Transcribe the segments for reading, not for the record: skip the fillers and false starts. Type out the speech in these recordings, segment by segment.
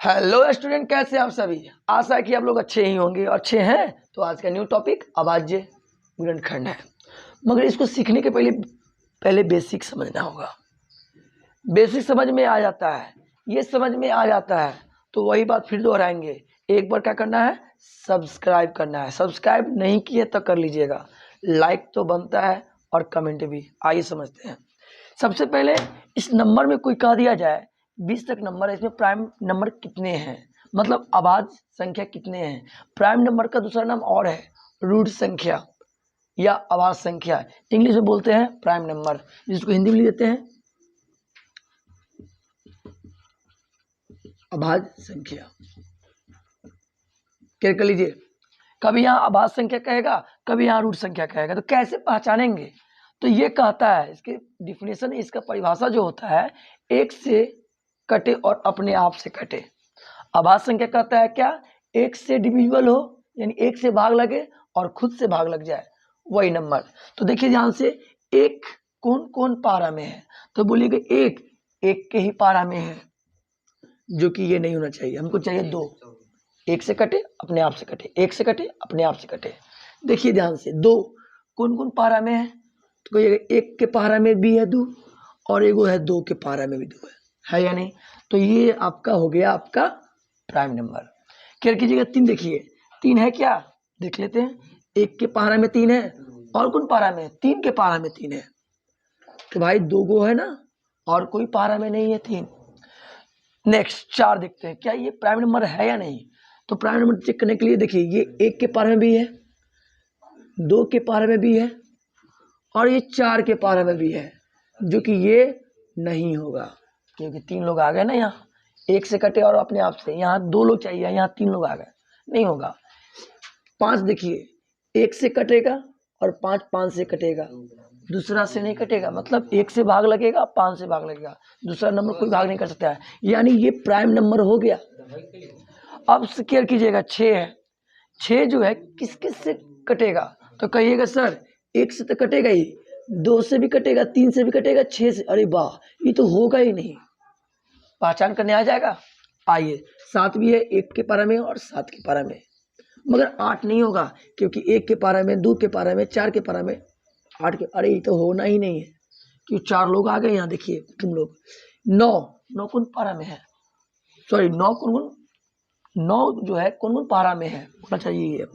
Hello student, कैसे हैं आप सभी। आशा है कि आप लोग अच्छे ही होंगे और अच्छे हैं। तो आज का न्यू टॉपिक अभाज्य गुणनखंड है, मगर इसको सीखने के पहले बेसिक समझना होगा। बेसिक समझ में आ जाता है, ये समझ में आ जाता है तो वही बात फिर दोहराएंगे। एक बार क्या करना है, सब्सक्राइब करना है। सब्सक्राइब नहीं किए तो कर लीजिएगा, लाइक तो बनता है और कमेंट भी। आइए समझते हैं। सबसे पहले इस नंबर में कोई कह दिया जाए 20 तक नंबर है, इसमें प्राइम नंबर कितने हैं, मतलब अभाज्य संख्या कितने हैं। प्राइम नंबर का दूसरा नाम और है रूट संख्या या अभाज्य संख्या। इंग्लिश में बोलते हैं प्राइम नंबर, जिसको हिंदी में लिख देते हैं अभाज्य संख्या। क्लियर कर लीजिए। कभी यहाँ अभाज्य संख्या कहेगा, कभी यहाँ रूट संख्या कहेगा, तो कैसे पहचानेंगे। तो ये कहता है, इसके डिफिनेशन, इसका परिभाषा जो होता है, एक से कटे और अपने आप से कटे। अभाज्य संख्या कहता है क्या, एक से डिविजिबल हो, यानी एक से भाग लगे और खुद से भाग लग जाए, वही नंबर। तो देखिए ध्यान से, एक कौन कौन पारा में है, तो बोलिएगा एक के ही पारा में है, जो कि ये नहीं होना चाहिए। हमको चाहिए दो, एक से कटे अपने आप से कटे, एक से कटे अपने आप से कटे। देखिए ध्यान से, दो कौन कौन पारा में है, तो एक के पारा में भी है दो, और एगो है दो के पारा में भी दो है या नहीं। तो ये आपका हो गया आपका प्राइम नंबर। क्या कीजिएगा, तीन देखिए, तीन है क्या, देख लेते हैं। एक के पारा में तीन है, और कौन पारा में, तीन के पारा में तीन है, तो भाई दो गो है ना, और कोई पारा में नहीं है तीन। नेक्स्ट चार देखते हैं, क्या ये प्राइम नंबर है या नहीं। तो प्राइम नंबर चेक करने के लिए देखिए, ये एक के पारा में भी है, दो के पारा में भी है, और ये चार के पारा में भी है, जो कि ये नहीं होगा, क्योंकि तीन लोग आ गए ना यहाँ, एक से कटे और अपने आप से। यहाँ दो लोग चाहिए, यहाँ तीन लोग आ गए, नहीं होगा। पाँच देखिए, एक से कटेगा और पाँच से कटेगा, दूसरा से नहीं कटेगा, मतलब एक से भाग लगेगा, पाँच से भाग लगेगा, दूसरा नंबर कोई भाग नहीं कर सकता है, यानी ये प्राइम नंबर हो गया। अब केयर कीजिएगा, छः है, छः जो है किस किस से कटेगा, तो कहिएगा सर एक से तो कटेगा ही, दो से भी कटेगा, तीन से भी कटेगा, छः से, अरे वाह ये तो होगा ही नहीं। पहचान करने आ जाएगा। आइए, सात भी है, एक के पारा में और सात के पारा में, मगर आठ नहीं होगा, क्योंकि एक के पारा में, दो के पारा में, चार के पारा में, आठ के, अरे ये तो होना ही नहीं है, क्योंकि चार लोग आ गए यहाँ। देखिए तुम लोग, नौ, नौ कौन पारा में है, सॉरी नौ कौन, नौ जो है कौन कौन पारा में है होना चाहिए ये,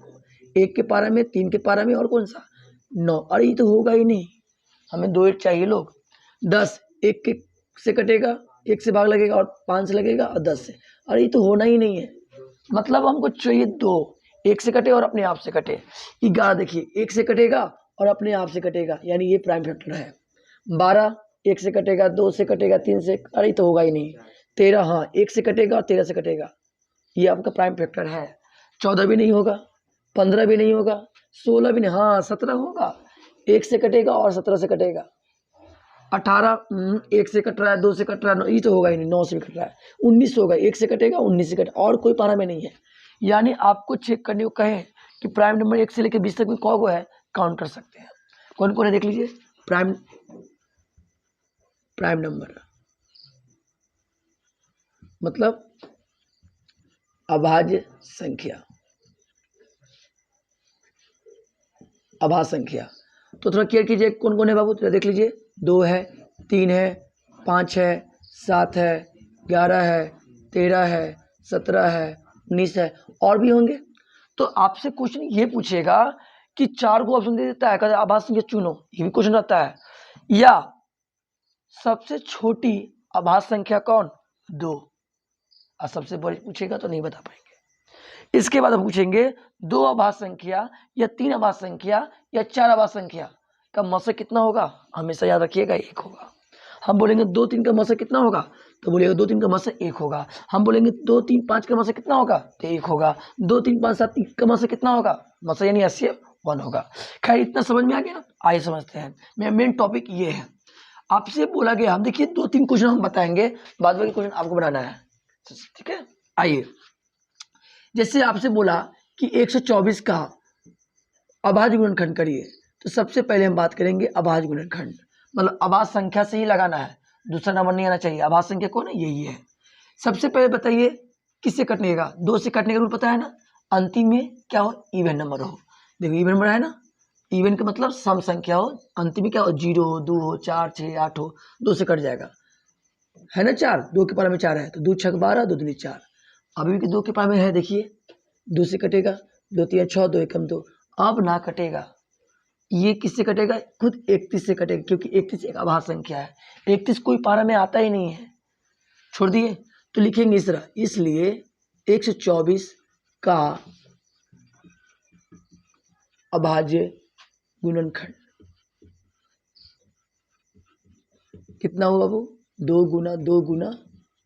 एक के पारा में, तीन के पारा में, और कौन सा, नौ, अरे ये तो होगा ही नहीं, हमें दो एक चाहिए लोग। दस, एक के से कटेगा, एक से भाग लगेगा और पाँच से लगेगा और 10 से, अरे ये तो होना ही नहीं है, मतलब हमको चाहिए दो, एक से कटे और अपने आप से कटे। 11 देखिए, एक से कटेगा और अपने आप से कटेगा, यानी ये प्राइम फैक्टर है। 12 एक से कटेगा, दो से कटेगा, तीन से, अरे तो होगा ही नहीं। 13, हाँ एक से कटेगा और 13 से कटेगा, ये आपका प्राइम फैक्टर है। 14 भी नहीं होगा, 15 भी नहीं होगा, 16 भी नहीं, हाँ 17 होगा, एक से कटेगा और 17 से कटेगा। 18 एक से कट रहा है, दो से कट रहा है, ये तो होगा ही नहीं, 9 से भी कट रहा है। 19 होगा, एक से कटेगा, 19 से कटेगा, और कोई पारा में नहीं है। यानी आपको चेक करने को कहें कि प्राइम नंबर 1 से लेकर 20 तक में कौन को है, काउंट कर सकते हैं। कौन कौन है देख लीजिए। प्राइम नंबर मतलब अभाज्य संख्या, अभाज्य संख्या। तो थोड़ा क्लियर कीजिए कौन कौन है बाबू, तो देख लीजिए, 2 है, 3 है, 5 है, 7 है, 11 है, 13 है, 17 है, 19 है, और भी होंगे। तो आपसे क्वेश्चन ये पूछेगा कि 4 को ऑप्शन दे देता है, कहता है अभाज्य संख्या चुनो, ये भी क्वेश्चन रहता है, या सबसे छोटी अभाज्य संख्या कौन, 2, और सबसे बड़ी पूछेगा तो नहीं बता पाएंगे। इसके बाद हम पूछेंगे 2 अभाज्य संख्या या 3 अभाज्य संख्या या 4 अभाज्य संख्या का मसा कितना होगा, हमेशा याद रखिएगा 1 होगा। हम बोलेंगे 2 3 का मसा कितना होगा, तो बोलिएगा 2 3 का मसा 1 होगा। हम बोलेंगे 2 3 5 का मसा कितना होगा, तो 1 होगा। 2 3 5 7 का मसा कितना होगा, मसा यानी 80 1 होगा। खैर इतना समझ में आ गया, आइए समझते हैं। मेन टॉपिक ये है, आपसे बोला गया, हम देखिए 2-3 क्वेश्चन हम बताएंगे, बाद में क्वेश्चन आपको बनाना है, ठीक है। आइए, जैसे आपसे बोला कि 124 का अभाज्य गुणनखंड करिए, तो सबसे पहले हम बात करेंगे अभाज्य गुणनखंड, मतलब अभाज्य संख्या से ही लगाना है, दूसरा नंबर नहीं आना चाहिए। अभाज्य संख्या कौन है, यही है। सबसे पहले बताइए किससे कटने का, 2 से कटने का रूल पता है ना, अंतिम में क्या हो, इवन नंबर हो। देखो इवन नंबर है ना, इवन का मतलब सम संख्या हो, अंतिम में क्या हो, 0 हो, 2 हो, 4 6 8 हो, 2 से कट जाएगा, है ना 4, 2 के पावर में 4 है तो 2 6 12, 2 दूनी 4। अभी भी 2 के पावर में है, देखिए 2 से कटेगा, 2 3 6, 2 1 2, अब ना कटेगा। ये किससे कटेगा, खुद 31 से कटेगा, क्योंकि 31 एक अभाज्य संख्या है, 31 कोई पारा में आता ही नहीं है, छोड़ दिए। तो लिखेंगे इस तरह, इसलिए 124 का अभाज्य गुणनखंड कितना हुआ बाबू, 2 गुना 2 गुना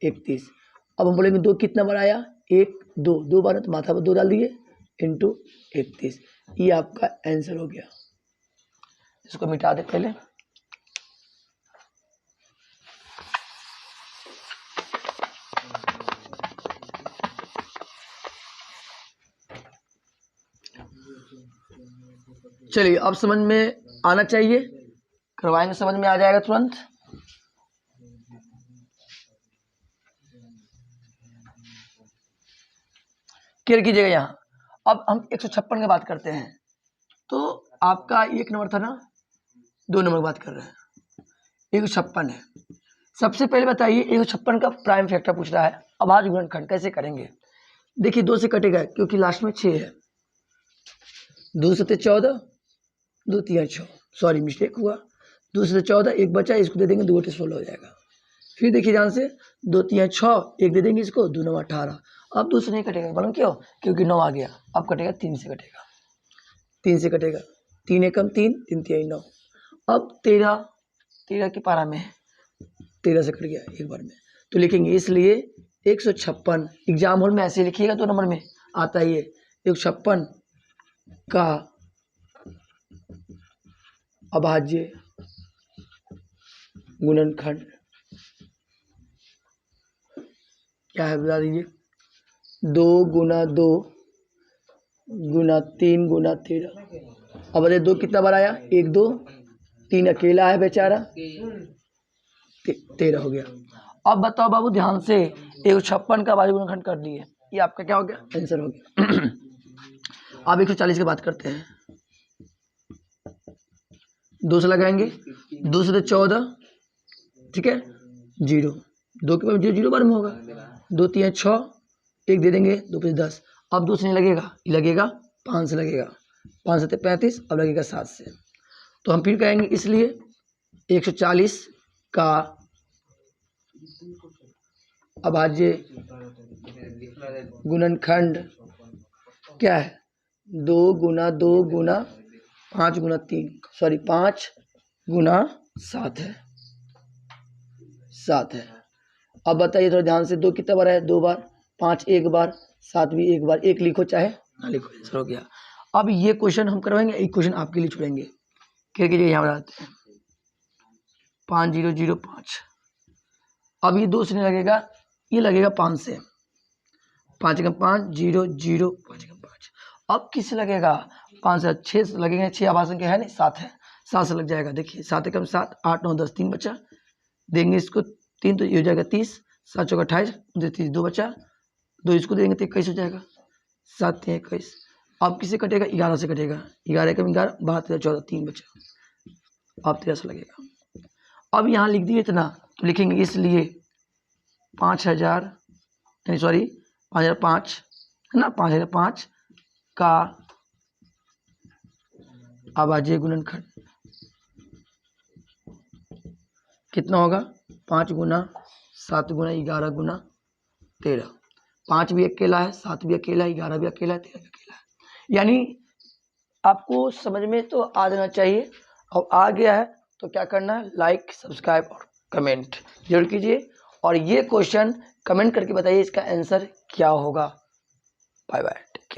31। अब हम बोलेंगे 2 कितना बार आया, 1 2, 2 बार तो माथा पर 2 डाल दिए इंटू 31, ये आपका आंसर हो गया। इसको मिटा दे पहले। चलिए अब समझ में आना चाहिए, करवाएंगे समझ में आ जाएगा तुरंत। क्लियर कीजिएगा। यहाँ अब हम 156 की बात करते हैं, तो आपका 1 नंबर था ना, 2 नंबर की बात कर रहे हैं, 156 है। सबसे पहले बताइए 156 का प्राइम फैक्टर पूछ रहा है, अभाज्य गुणनखंड कैसे करेंगे। देखिए 2 से कटेगा क्योंकि लास्ट में 6 है, 2 7 14, 2 3 6, सॉरी मिस्टेक हुआ, 2 से 14 एक बचा, इसको दे देंगे 2 8 16 हो जाएगा। फिर देखिए ध्यान से, 2 3 6, एक दे देंगे इसको, 2 9 18। अब 2 से नहीं कटेगा, मालूम क्यों, क्योंकि 9 आ गया, अब कटेगा 3 से कटेगा, 3 से कटेगा, 3 एकम 3, 3 3 9। अब 13 के पारा में है, 13 से कट गया एक बार में, तो लिखेंगे इसलिए 156, एग्जाम हॉल में ऐसे लिखिएगा, 2 नंबर में आता ही है, 156 का अभाज्य गुणनखंड क्या है बता दीजिए, 2 गुना 2 गुना 3 गुना 13। अब बताइए 2 कितना बार आया, 1 2, 3 अकेला है बेचारा, 13 हो गया। अब बताओ बाबू ध्यान से, 156 का अभाज्य गुणनखंड कर दिए, ये आपका क्या हो गया, आंसर हो गया। अब 140 की बात करते हैं, 2 से लगाएंगे, 2 से 14, ठीक है 0, 2 के बाद 0 0 बार में होगा, 2 3 6, एक दे देंगे, 2 5 10। अब 2 से नहीं लगेगा, ये लगेगा 5 से लगेगा, 5 7 35, अब लगेगा 7 से। तो हम फिर कहेंगे इसलिए 140 का अभाज्य गुणनखंड क्या है, 2 गुना 2 गुना 5 गुना 3, सॉरी 5 गुना 7 है, 7 है। अब बताइए थोड़ा ध्यान से, 2 कितना बार है, 2 बार, 5 एक बार, 7 भी एक बार, एक लिखो चाहे ना लिखो, आंसर हो गया। अब ये क्वेश्चन हम करवाएंगे, एक क्वेश्चन आपके लिए छोड़ेंगे, क्या कीजिए यहाँ बनाते हैं 5 0 0 5। अब ये 2 से नहीं लगेगा, ये लगेगा 5 से, 5 एकम 5 0 0 5 एकम 5। अब किससे लगेगा, 5 से 6 से लगेगा, 6 अभाज्य संख्या है नहीं, 7 है, 7 से लग जाएगा। देखिए 7 एकम 7, 8 9 10, 3 बचा, देंगे इसको 3 तो ये हो जाएगा 30, 7 चौका 28, 30 2 बचा, 2 इसको देंगे तो 21 हो जाएगा, 7 3 21। अब किससे कटेगा, 11 से कटेगा, 11 एकम 11, 12 13 14, 3 बचा, अब 13 से लगेगा। अब यहाँ लिख दिए इतना, तो लिखेंगे इसलिए 5000, सॉरी 5005 है ना, 5005 का अभाज्य गुणनखंड कितना होगा, 5 गुना 7 गुना 11 गुना 13। 5 भी अकेला है, 7 भी अकेला है, 11 भी अकेला है, 13 भी अकेला है। यानी आपको समझ में तो आ जाना चाहिए, और आ गया है तो क्या करना है, लाइक सब्सक्राइब और कमेंट जरूर कीजिए, और ये क्वेश्चन कमेंट करके बताइए इसका आंसर क्या होगा। Bye bye.